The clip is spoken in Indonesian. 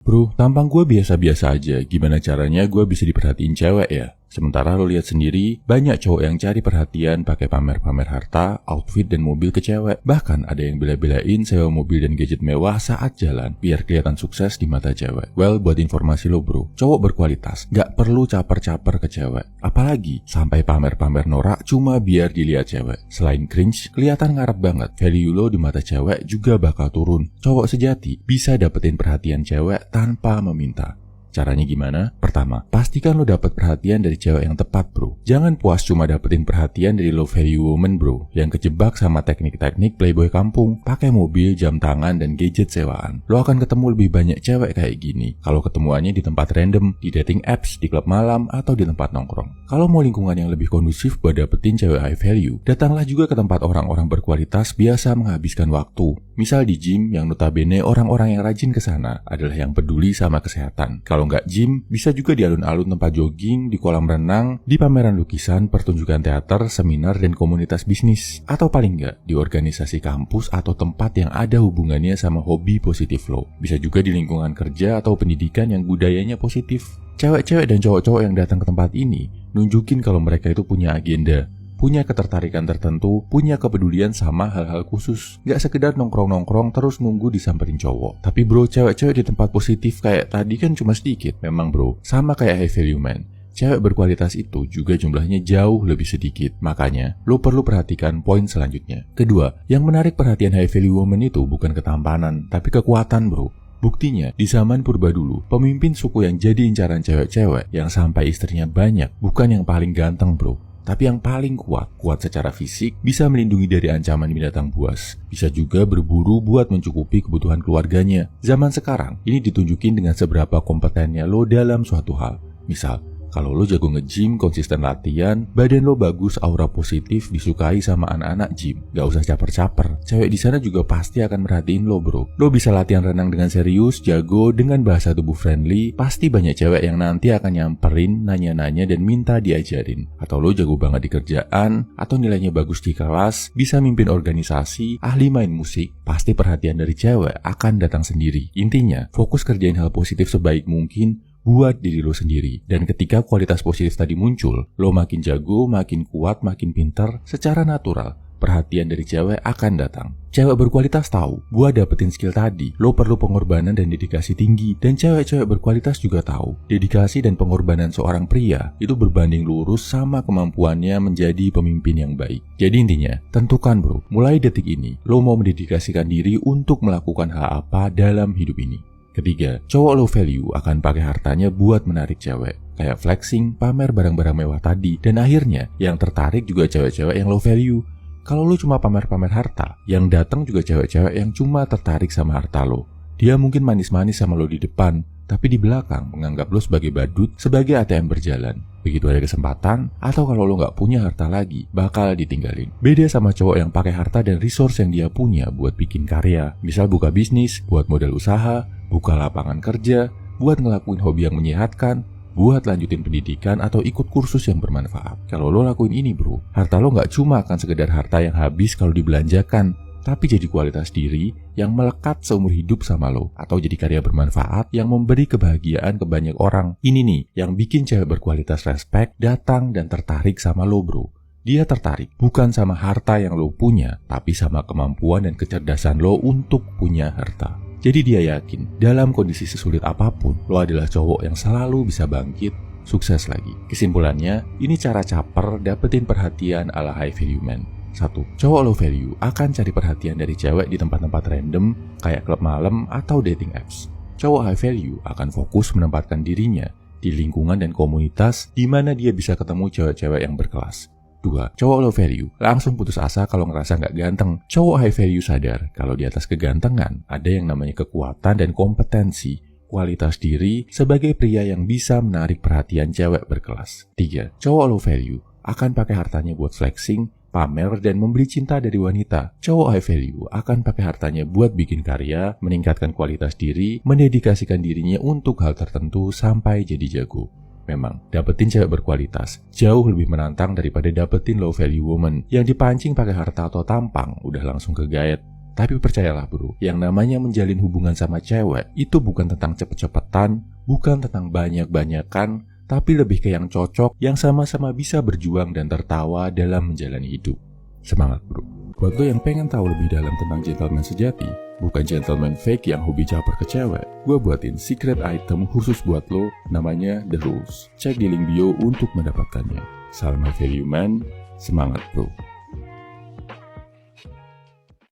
Bro, tampang gue biasa-biasa aja, gimana caranya gue bisa diperhatiin cewek ya? Sementara lo lihat sendiri, banyak cowok yang cari perhatian pakai pamer-pamer harta, outfit, dan mobil ke cewek. Bahkan ada yang bela-belain sewa mobil dan gadget mewah saat jalan, biar kelihatan sukses di mata cewek. Well, buat informasi lo bro, cowok berkualitas gak perlu caper-caper ke cewek. Apalagi sampai pamer-pamer norak cuma biar dilihat cewek. Selain cringe, kelihatan ngarep banget, value lo di mata cewek juga bakal turun. Cowok sejati bisa dapetin perhatian cewek tanpa meminta. Caranya gimana? Pertama, pastikan lo dapet perhatian dari cewek yang tepat bro. Jangan puas cuma dapetin perhatian dari low value woman bro, yang kejebak sama teknik-teknik playboy kampung, pakai mobil, jam tangan, dan gadget sewaan. Lo akan ketemu lebih banyak cewek kayak gini kalau ketemuannya di tempat random, di dating apps, di klub malam, atau di tempat nongkrong. Kalau mau lingkungan yang lebih kondusif buat dapetin cewek high value, datanglah juga ke tempat orang-orang berkualitas biasa menghabiskan waktu. Misal di gym, yang notabene orang-orang yang rajin ke sana adalah yang peduli sama kesehatan. Kalau nggak gym, bisa juga di alun-alun tempat jogging, di kolam renang, di pameran lukisan, pertunjukan teater, seminar, dan komunitas bisnis. Atau paling nggak, di organisasi kampus atau tempat yang ada hubungannya sama hobi positif lo. Bisa juga di lingkungan kerja atau pendidikan yang budayanya positif. Cewek-cewek dan cowok-cowok yang datang ke tempat ini nunjukin kalau mereka itu punya agenda, punya ketertarikan tertentu, punya kepedulian sama hal-hal khusus. Gak sekedar nongkrong-nongkrong terus nunggu disamperin cowok. Tapi bro, cewek-cewek di tempat positif kayak tadi kan cuma sedikit. Memang bro, sama kayak high value man, cewek berkualitas itu juga jumlahnya jauh lebih sedikit. Makanya, lo perlu perhatikan poin selanjutnya. Kedua, yang menarik perhatian high value woman itu bukan ketampanan, tapi kekuatan bro. Buktinya, di zaman purba dulu, pemimpin suku yang jadi incaran cewek-cewek yang sampai istrinya banyak, bukan yang paling ganteng bro, tapi yang paling kuat secara fisik, bisa melindungi dari ancaman binatang buas, bisa juga berburu buat mencukupi kebutuhan keluarganya. Zaman sekarang, ini ditunjukin dengan seberapa kompetennya lo dalam suatu hal. Misal, kalau lo jago nge-gym, konsisten latihan, badan lo bagus, aura positif, disukai sama anak-anak gym. Gak usah caper-caper, cewek di sana juga pasti akan merhatiin lo bro. Lo bisa latihan renang dengan serius, jago, dengan bahasa tubuh friendly, pasti banyak cewek yang nanti akan nyamperin, nanya-nanya, dan minta diajarin. Atau lo jago banget di kerjaan, atau nilainya bagus di kelas, bisa mimpin organisasi, ahli main musik, pasti perhatian dari cewek akan datang sendiri. Intinya, fokus kerjain hal positif sebaik mungkin buat diri lo sendiri. Dan ketika kualitas positif tadi muncul, lo makin jago, makin kuat, makin pintar, secara natural, perhatian dari cewek akan datang. Cewek berkualitas tahu, buat dapetin skill tadi, lo perlu pengorbanan dan dedikasi tinggi. Dan cewek-cewek berkualitas juga tahu, dedikasi dan pengorbanan seorang pria itu berbanding lurus sama kemampuannya menjadi pemimpin yang baik. Jadi intinya, tentukan bro, mulai detik ini, lo mau mendedikasikan diri untuk melakukan hal apa dalam hidup ini. Ketiga, cowok low value akan pakai hartanya buat menarik cewek. Kayak flexing, pamer barang-barang mewah tadi. Dan akhirnya, yang tertarik juga cewek-cewek yang low value. Kalau lo cuma pamer-pamer harta, yang datang juga cewek-cewek yang cuma tertarik sama harta lo. Dia mungkin manis-manis sama lo di depan, tapi di belakang menganggap lo sebagai badut, sebagai ATM berjalan. Begitu ada kesempatan, atau kalau lo gak punya harta lagi, bakal ditinggalin. Beda sama cowok yang pakai harta dan resource yang dia punya buat bikin karya. Misal buka bisnis, buat modal usaha, buka lapangan kerja, buat ngelakuin hobi yang menyehatkan, buat lanjutin pendidikan atau ikut kursus yang bermanfaat. Kalau lo lakuin ini bro, harta lo gak cuma akan sekedar harta yang habis kalau dibelanjakan, tapi jadi kualitas diri yang melekat seumur hidup sama lo, atau jadi karya bermanfaat yang memberi kebahagiaan ke banyak orang. Ini nih yang bikin cewek berkualitas respect, datang dan tertarik sama lo bro. Dia tertarik bukan sama harta yang lo punya, tapi sama kemampuan dan kecerdasan lo untuk punya harta. Jadi dia yakin, dalam kondisi sesulit apapun, lo adalah cowok yang selalu bisa bangkit, sukses lagi. Kesimpulannya, ini cara caper dapetin perhatian ala high value man. 1. Cowok low value akan cari perhatian dari cewek di tempat-tempat random, kayak klub malam atau dating apps. Cowok high value akan fokus menempatkan dirinya di lingkungan dan komunitas di mana dia bisa ketemu cewek-cewek yang berkelas. 2. Cowok low value langsung putus asa kalau ngerasa nggak ganteng. Cowok high value sadar kalau di atas kegantengan ada yang namanya kekuatan dan kompetensi, kualitas diri sebagai pria yang bisa menarik perhatian cewek berkelas. 3. Cowok low value akan pakai hartanya buat flexing, pamer, dan membeli cinta dari wanita. Cowok high value akan pakai hartanya buat bikin karya, meningkatkan kualitas diri, mendedikasikan dirinya untuk hal tertentu sampai jadi jago. Memang, dapetin cewek berkualitas jauh lebih menantang daripada dapetin low value woman yang dipancing pakai harta atau tampang udah langsung kegayat. Tapi percayalah bro, yang namanya menjalin hubungan sama cewek itu bukan tentang cepet-cepetan, bukan tentang banyak-banyakan, tapi lebih ke yang cocok, yang sama-sama bisa berjuang dan tertawa dalam menjalani hidup. Semangat bro. Buat lo yang pengen tahu lebih dalam tentang gentleman sejati, bukan gentleman fake yang hobi caper ke cewek, gue buatin secret item khusus buat lo, namanya The Rules. Cek di link bio untuk mendapatkannya. Salam Value Man, semangat bro.